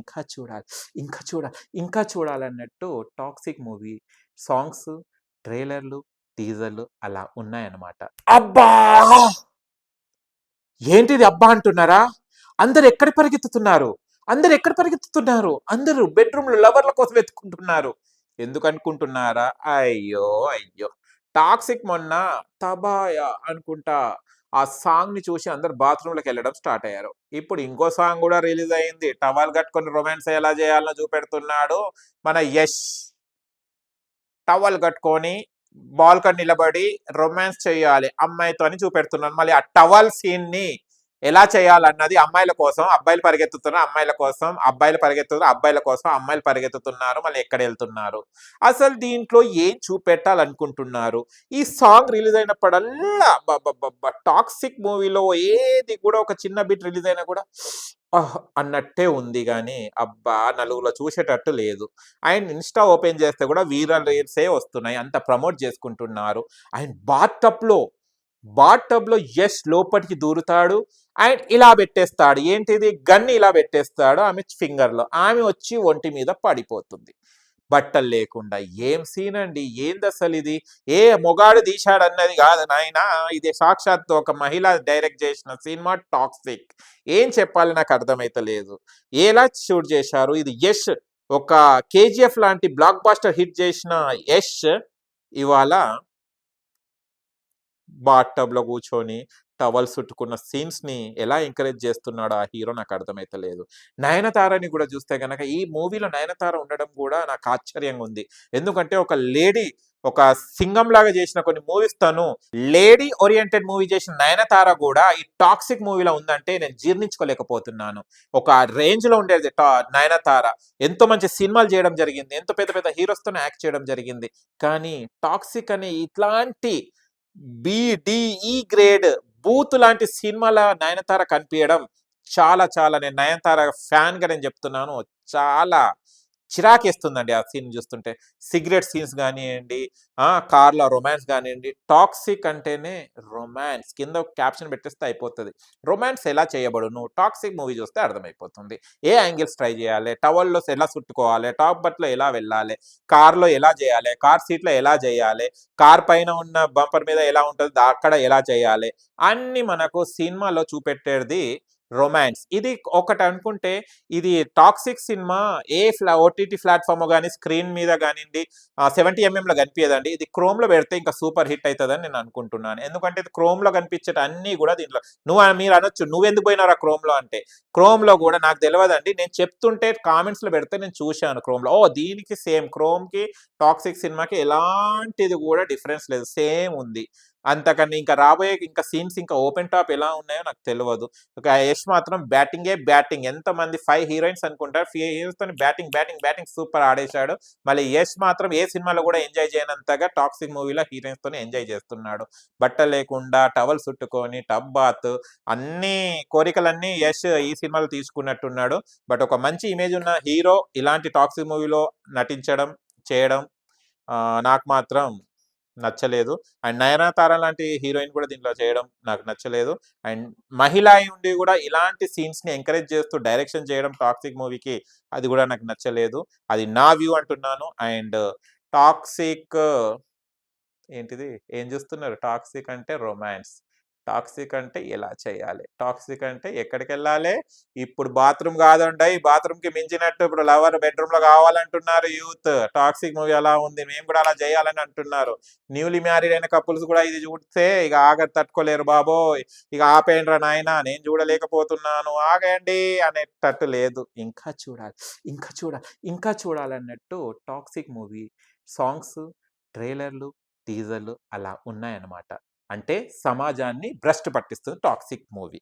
ఇంకా చూడాలి, ఇంకా చూడాలి, ఇంకా చూడాలన్నట్టు టాక్సిక్ మూవీ సాంగ్స్, ట్రైలర్లు, టీజర్లు అలా ఉన్నాయన్నమాట. అబ్బా! ఏంటిది అబ్బా అంటున్నారా? అందరు ఎక్కడ పరిగెత్తుతున్నారు? అందరు ఎక్కడ పరిగెత్తుతున్నారు? అందరూ బెడ్రూమ్‌లో లవర్ల కోసం వెతుక్కుంటున్నారు. ఎందుకనుకుంటున్నారా? అయ్యో! అయ్యో! టాక్సిక్ మొన్న 'తబాయ' అనుకుంటా ఆ సాంగ్‌ని చూసి అందరూ బాత్రూమ్‌లోకెళ్ళడం స్టార్ట్ అయ్యారు. ఇప్పుడు ఇంకో సాంగ్ గూడా రిలీజ్ అయింది. టవల్ కట్టుకొని రొమాన్స్ ఎలా చేయాలో చూపెడుతున్నాడు మన యష్. టవల్ కట్టుకొని బాల్కనీ నిలబడి రొమాన్స్ చేయాలి అమ్మాయితో అని చూపెడుతున్నాను. మళ్ళీ ఆ టవల్ సీన్ ని ఎలా చేయాలన్నది అమ్మాయిల కోసం అబ్బాయిలు పరిగెత్తుతున్నారు, అమ్మాయిల కోసం అబ్బాయిలు పరిగెత్తుతున్నారు, అబ్బాయిల కోసం అమ్మాయిలు పరిగెత్తుతున్నారు. మళ్ళీ ఎక్కడ వెళ్తున్నారు? అసలు దీంట్లో ఏం చూపెట్టాలనుకుంటున్నారు? ఈ సాంగ్ రిలీజ్ అయినప్పుడల్లా టాక్సిక్ మూవీలో ఏది కూడా ఒక చిన్న బిట్ రిలీజ్ అయినా కూడా అన్నట్టే ఉంది కానీ అబ్బా నలుగులో చూసేటట్టు లేదు. అండ్ ఇన్స్టా ఓపెన్ చేస్తే కూడా వీరల్ రీల్సే వస్తున్నాయి, అంత ప్రమోట్ చేసుకుంటున్నారు. అండ్ బాత్ టబ్ లో యష్ లోపలికి దూరుతాడు అండ్ ఇలా పెట్టేస్తాడు. ఏంటిది గన్ని ఇలా పెట్టేస్తాడు ఆమె ఫింగర్ లో, ఆమె వచ్చి ఒంటి మీద పడిపోతుంది బట్టలు లేకుండా. ఏం సీన్ అండి, ఏంది అసలు ఇది? ఏ మొగాడు తీశాడన్నది కాదు నాయనా, ఇది సాక్షాత్ ఒక మహిళ డైరెక్ట్ చేసిన సినిమా టాక్సిక్. ఏం చెప్పాలి నాకు అర్థమైతలేదు. ఎలా షూట్ చేశారు ఇది? యష్ ఒక కేజీఎఫ్ లాంటి బ్లాక్ బాస్టర్ హిట్ చేసిన యష్ ఇవాళ బాత్ టబ్ లో కూర్చొని టవల్స్ చుట్టుకున్న సీన్స్ ని ఎలా ఎంకరేజ్ చేస్తున్నాడు ఆ హీరో నాకు అర్థమైతలేదు. నయనతారని కూడా చూస్తే గనక ఈ మూవీలో నయనతార ఉండడం కూడా నాకు ఆశ్చర్యంగా ఉంది. ఎందుకంటే ఒక లేడీ, ఒక సింగం లాగా చేసిన కొన్ని మూవీస్ తను లేడీ ఓరియంటెడ్ మూవీ చేసిన నయనతార కూడా ఈ టాక్సిక్ మూవీలో ఉందంటే నేను జీర్ణించుకోలేకపోతున్నాను. ఒక రేంజ్ లో ఉండేది నయనతార. ఎంతో మంచి సినిమాలు చేయడం జరిగింది, ఎంతో పెద్ద పెద్ద హీరోస్ తో యాక్ట్ చేయడం జరిగింది. కానీ టాక్సిక్ అనే ఇట్లాంటి బిడిఈ గ్రేడ్ బూత్ లాంటి సినిమాల నయనతార కనిపించడం చాలా చాలా, నేను నయనతార ఫ్యాన్ గా నేను చెప్తున్నాను, చాలా చిరాకేస్తుందండి ఆ సీన్ చూస్తుంటే. సిగరెట్ సీన్స్ కానివ్వండి, కార్లో రొమాన్స్ కానివ్వండి. టాక్సిక్ అంటేనే రొమాన్స్ కింద క్యాప్షన్ పెట్టేస్తే అయిపోతుంది. రొమాన్స్ ఎలా చేయబడును టాక్సిక్ మూవీ చూస్తే అర్థమైపోతుంది. ఏ యాంగిల్స్ ట్రై చేయాలి, టవల్లో ఎలా చుట్టుకోవాలి, టాప్ బట్లో ఎలా వెళ్ళాలి, కార్లో ఎలా చేయాలి, కార్ సీట్లో ఎలా చేయాలి, కార్ పైన ఉన్న బంపర్ మీద ఎలా ఉంటుంది అక్కడ ఎలా చేయాలి, అన్ని మనకు సినిమాలో చూపెట్టేది రొమాన్స్. ఇది ఒకటి అనుకుంటే ఇది టాక్సిక్ సినిమా ఓటీటీ ప్లాట్ఫామ్ కానీ స్క్రీన్ మీద కానివ్వండి 70mm లో కనిపించదండి. ఇది క్రోమ్ లో పెడితే ఇంకా సూపర్ హిట్ అవుతుందని నేను అనుకుంటున్నాను. ఎందుకంటే ఇది క్రోమ్ లో కనిపించే అన్ని కూడా దీంట్లో మీరు అనొచ్చు నువ్వెందుకు పోయినారా క్రోమ్ లో అంటే, క్రోమ్ లో కూడా నాకు తెలియదండి, నేను చెప్తుంటే కామెంట్స్ లో పెడితే నేను చూశాను క్రోమ్ లో. దీనికి సేమ్ క్రోమ్ కి టాక్సిక్ సినిమాకి ఎలాంటిది కూడా డిఫరెన్స్ లేదు, సేమ్ ఉంది. అంతకన్నా ఇంకా రాబోయే ఇంకా సీన్స్ ఇంకా ఓపెన్ టాప్ ఎలా ఉన్నాయో నాకు తెలియదు. యష్ మాత్రం బ్యాటింగ్ ఎంతమంది 5 హీరోయిన్స్ అనుకుంటారు, 5 హీరోయిన్స్ తో బ్యాటింగ్ సూపర్ ఆడేశాడు. మళ్ళీ యష్ మాత్రం ఏ సినిమాలో కూడా ఎంజాయ్ చేయనంతగా టాక్సిక్ మూవీలో హీరోయిన్స్ తోనే ఎంజాయ్ చేస్తున్నాడు. బట్టలు లేకుండా టవల్ చుట్టుకొని టబ్ బాత్ అన్ని కోరికలన్నీ యష్ ఈ సినిమాలో తీసుకున్నట్టున్నాడు. బట్ ఒక మంచి ఇమేజ్ ఉన్న హీరో ఇలాంటి టాక్సిక్ మూవీలో నటించడం చేయడం నాకు మాత్రం నచ్చలేదు. అండ్ నయనతార లాంటి హీరోయిన్ కూడా దీంట్లో చేయడం నాకు నచ్చలేదు. అండ్ మహిళ అయి ఉండి కూడా ఇలాంటి సీన్స్ ని ఎంకరేజ్ చేస్తూ డైరెక్షన్ చేయడం టాక్సిక్ మూవీకి, అది కూడా నాకు నచ్చలేదు. అది నా వ్యూ అంటున్నాను. అండ్ టాక్సిక్ ఏంటిది ఏం చూస్తున్నారు? టాక్సిక్ అంటే రొమాన్స్, టాక్సిక్ అంటే ఎలా చేయాలి, టాక్సిక్ అంటే ఎక్కడికి వెళ్ళాలి. ఇప్పుడు బాత్రూమ్ కాదండి, బాత్రూమ్ కి మించినట్టు ఇప్పుడు లవర్ బెడ్రూమ్ లో కావాలంటున్నారు యూత్. టాక్సిక్ మూవీ అలా ఉంది, మేము కూడా అలా చేయాలని అంటున్నారు. న్యూలీ మ్యారీడ్ అయిన కపుల్స్ కూడా ఇది చూస్తే ఇక తట్టుకోలేరు బాబోయ్, ఇక ఆపేయండి రా నాయన, నేను చూడలేకపోతున్నాను ఆగండి అనేటట్టు లేదు. ఇంకా చూడాలి, ఇంకా చూడాలి, ఇంకా చూడాలన్నట్టు టాక్సిక్ మూవీ సాంగ్స్, ట్రైలర్లు, టీజర్లు అలా ఉన్నాయన్నమాట. అంటే సమాజాన్ని భ్రష్టు పట్టిస్తుంది టాక్సిక్ మూవీ.